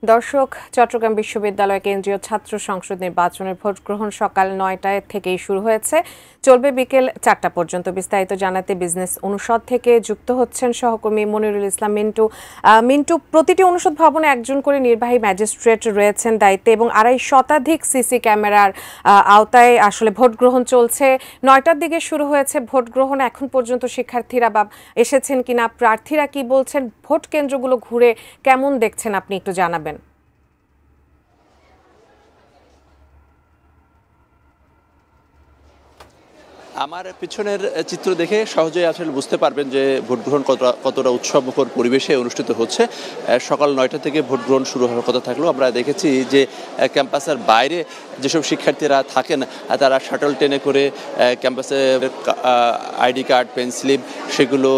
দর্শক, চট্টগ্রাম বিশ্ববিদ্যালয় কেন্দ্রীয় ছাত্র সংসদ নির্বাচনের ভোট গ্রহণ সকাল ৯টায় থেকেই শুরু হয়েছে, চলবে বিকেল ৪টা পর্যন্ত। বিস্তারিত জানাতে বিজনেস অনুষদ থেকে যুক্ত হচ্ছেন সহকর্মী মনিরুল ইসলাম মিন্টু। মিন্টু, প্রতিটি অনুষদ ভবনে একজন করে নির্বাহী ম্যাজিস্ট্রেট রয়েছেন দায়িত্বে এবং ২৫০ শতাধিক সিসি ক্যামেরার আওতায় আসলে ভোট গ্রহণ চলছে। ৯টার দিকে শুরু হয়েছে ভোট গ্রহণ। এখন পর্যন্ত শিক্ষার্থীরা এসেছেন কিনা, প্রার্থীরা কি বলছেন, ভোট কেন্দ্রগুলো ঘুরে কেমন দেখছেন আপনি একটু জানাবেন। আমার পিছনের চিত্র দেখে সহজেই আসলে বুঝতে পারবেন যে ভোট গ্রহণ কতটা উৎসবমুখর পরিবেশে অনুষ্ঠিত হচ্ছে। সকাল ৯টা থেকে ভোট গ্রহণ শুরু হওয়ার কথা থাকলেও আমরা দেখেছি যে ক্যাম্পাসের বাইরে যেসব শিক্ষার্থীরা থাকেন তারা শাটল ট্রেনে করে ক্যাম্পাসে আইডি কার্ড, পেন স্লিপ সেগুলো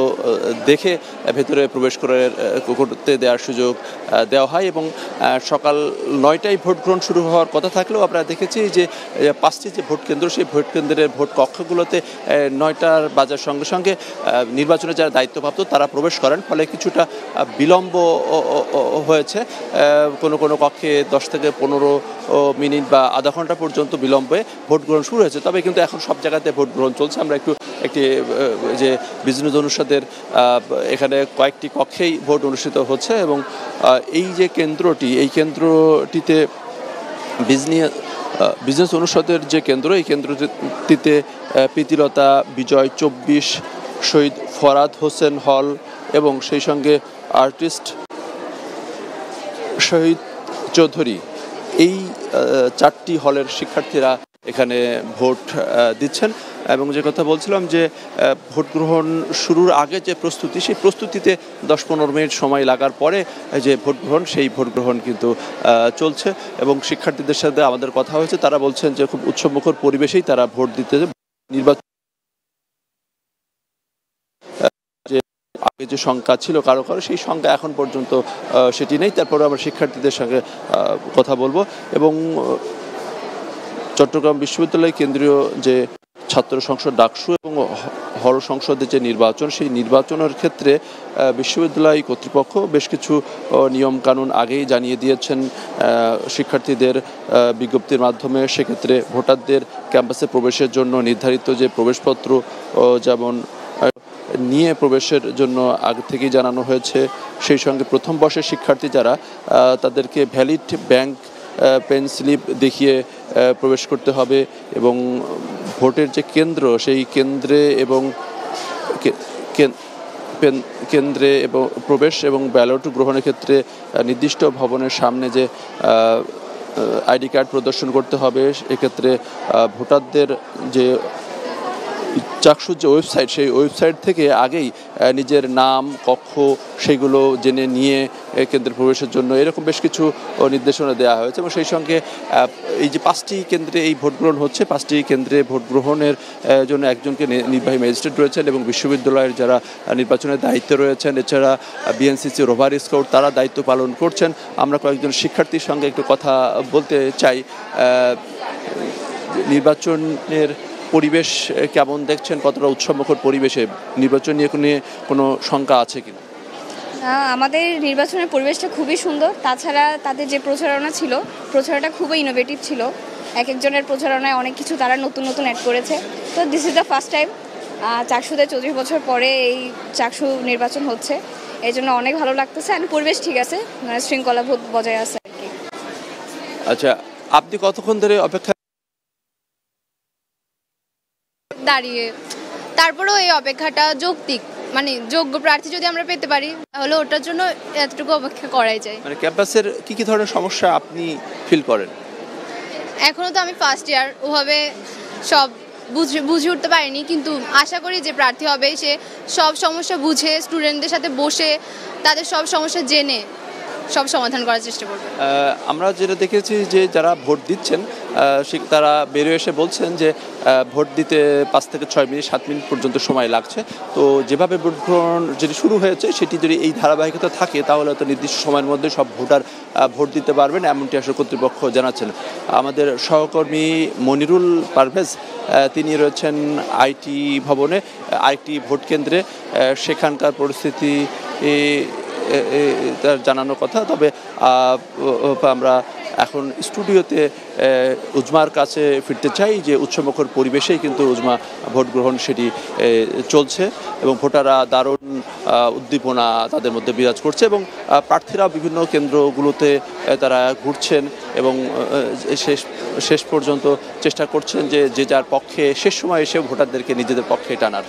দেখে ভেতরে প্রবেশ করতে দেওয়ার সুযোগ দেওয়া হয় এবং সকাল ৯টায় ভোট গ্রহণ শুরু হওয়ার কথা থাকলেও আমরা দেখেছি যে ৫টি যে ভোট কেন্দ্র, সেই ভোট কেন্দ্রের ভোট কক্ষগুলোতে ৯টার বাজার সঙ্গে সঙ্গে নির্বাচনে যারা দায়িত্বপ্রাপ্ত তারা প্রবেশ করেন, ফলে কিছুটা বিলম্ব হয়েছে। কোনো কোনো কক্ষে ১০ থেকে ১৫ মিনিট বা আধা ঘন্টা পর্যন্ত বিলম্বে ভোট গ্রহণ শুরু হয়েছে। তবে কিন্তু এখন সব জায়গাতে ভোট গ্রহণ চলছে। আমরা একটি যে বিজনেস অনুষদের এখানে কয়েকটি কক্ষেই ভোট অনুষ্ঠিত হচ্ছে এবং এই যে কেন্দ্রটিতে বিজনেস অনুষদের যে কেন্দ্র, এই কেন্দ্রটিতে প্রীতিলতা বিজয় ২৪, শহীদ ফরাদ হোসেন হল এবং সেই সঙ্গে আর্টিস্ট শহীদ চৌধুরী, এই ৪টি হলের শিক্ষার্থীরা এখানে ভোট দিচ্ছেন। এবং যে কথা বলছিলাম যে ভোট গ্রহণ শুরুর আগে যে প্রস্তুতি, সেই প্রস্তুতিতে ১০-১৫ মিনিট সময় লাগার পরে যে ভোট গ্রহণ, সেই ভোট গ্রহণ কিন্তু চলছে এবং শিক্ষার্থীদের সাথে আমাদের কথা হয়েছে, তারা বলছেন যে খুব উৎসবমুখর পরিবেশেই তারা ভোট দিতে নির্বাচন যে আগে যে সংখ্যা ছিল কারো সেই সংখ্যা এখন পর্যন্ত সেটি নেই। তারপরে আমরা শিক্ষার্থীদের সঙ্গে কথা বলবো এবং চট্টগ্রাম বিশ্ববিদ্যালয় কেন্দ্রীয় যে ছাত্র সংসদ ডাকসু এবং হল সংসদের যে নির্বাচন, সেই নির্বাচনের ক্ষেত্রে বিশ্ববিদ্যালয় কর্তৃপক্ষ বেশ কিছু নিয়মকানুন আগেই জানিয়ে দিয়েছেন শিক্ষার্থীদের বিজ্ঞপ্তির মাধ্যমে। সেক্ষেত্রে ভোটারদের ক্যাম্পাসে প্রবেশের জন্য নির্ধারিত যে প্রবেশপত্র যেমন নিয়ে প্রবেশের জন্য আগে থেকেই জানানো হয়েছে। সেই সঙ্গে প্রথম বর্ষের শিক্ষার্থী যারা, তাদেরকে ভ্যালিড ব্যাংক পেন স্লিপ দেখিয়ে প্রবেশ করতে হবে এবং ভোটের যে কেন্দ্র, সেই কেন্দ্রে এবং প্রবেশ এবং ব্যালট গ্রহণের ক্ষেত্রে নির্দিষ্ট ভবনের সামনে যে আইডি কার্ড প্রদর্শন করতে হবে। এক্ষেত্রে ভোটারদের যে চাকসুর যে ওয়েবসাইট, সেই ওয়েবসাইট থেকে আগেই নিজের নাম, কক্ষ সেগুলো জেনে নিয়ে কেন্দ্রে প্রবেশের জন্য এরকম বেশ কিছু নির্দেশনা দেওয়া হয়েছে এবং সেই সঙ্গে এই যে 5টি কেন্দ্রে এই ভোট গ্রহণ হচ্ছে, 5টি কেন্দ্রে ভোট গ্রহণের জন্য একজনকে নির্বাহী ম্যাজিস্ট্রেট রয়েছেন এবং বিশ্ববিদ্যালয়ের যারা নির্বাচনের দায়িত্বে রয়েছেন, এছাড়া বিএনসিসি, রোভার স্কাউট তারা দায়িত্ব পালন করছেন। আমরা কয়েকজন শিক্ষার্থীর সঙ্গে একটু কথা বলতে চাই। নির্বাচনের পরিবেশ কেমন দেখছেন, কতটা উৎসবমুখর পরিবেশে নির্বাচন নিয়ে কোনো শঙ্কা আছে কিনা? আমাদের নির্বাচনের পরিবেশটা খুবই সুন্দর। তাছাড়া তাদের যে প্রচারণা ছিল, প্রচারণাটা খুবই ইনোভেটিভ ছিল। এক একজনের প্রচারণায় অনেক কিছু তারা নতুন অ্যাড করেছে। তো this is the first time চাকসুতে 34 বছর পরে এই চাকসু নির্বাচন হচ্ছে, এই জন্য অনেক ভালো লাগতেছে। আর পরিবেশ ঠিক আছে, শৃঙ্খলা বজায় আছে আর কি। আচ্ছা, আপনি কতক্ষণ ধরে অপেক্ষা দাঁড়িয়ে? তারপরেও এই অপেক্ষাটা যৌক্তিক, মানে যোগ্য প্রার্থী যদি আমরা পেতে পারি তাহলে ওটার জন্য এতটুকু অপেক্ষা করাই যায়। মানে ক্যাম্পাসের কি ধরনের সমস্যা আপনি ফিল করেন? এখনো তো আমি ফার্স্ট ইয়ার, ওভাবে সব বুঝে উঠতে পারিনি, কিন্তু আশা করি যে প্রার্থী হবে সে সব সমস্যা বুঝে স্টুডেন্টদের সাথে বসে তাদের সব সমস্যা জেনে সব সমাধান করার চেষ্টা করবে। আমরা যেটা দেখেছি যে যারা ভোট দিচ্ছেন তারা বেরিয়ে এসে বলছেন যে ভোট দিতে 5 থেকে 6 মিনিট 7 মিনিট পর্যন্ত সময় লাগছে। তো যেভাবে ভোট গ্রহণ যেটি শুরু হয়েছে সেটি যদি এই ধারাবাহিকতা থাকে তাহলে তো নির্দিষ্ট সময়ের মধ্যে সব ভোটার ভোট দিতে পারবেন, এমনটি আসলে কর্তৃপক্ষ জানাচ্ছেন। আমাদের সহকর্মী মনিরুল পারভেজ, তিনি রয়েছেন আইটি ভবনে আরেকটি ভোট কেন্দ্রে। সেখানকার পরিস্থিতি তার জানানোর কথা। তবে আমরা এখন স্টুডিওতে উজমার কাছে ফিরতে চাই, যে উৎসবমুখর পরিবেশেই কিন্তু উজমা ভোট গ্রহণ সেটি চলছে এবং ভোটাররা দারুণ উদ্দীপনা তাদের মধ্যে বিরাজ করছে এবং প্রার্থীরা বিভিন্ন কেন্দ্রগুলোতে তারা ঘুরছেন এবং শেষ পর্যন্ত চেষ্টা করছেন যে যার পক্ষে শেষ সময় এসে ভোটারদেরকে নিজেদের পক্ষে টানার।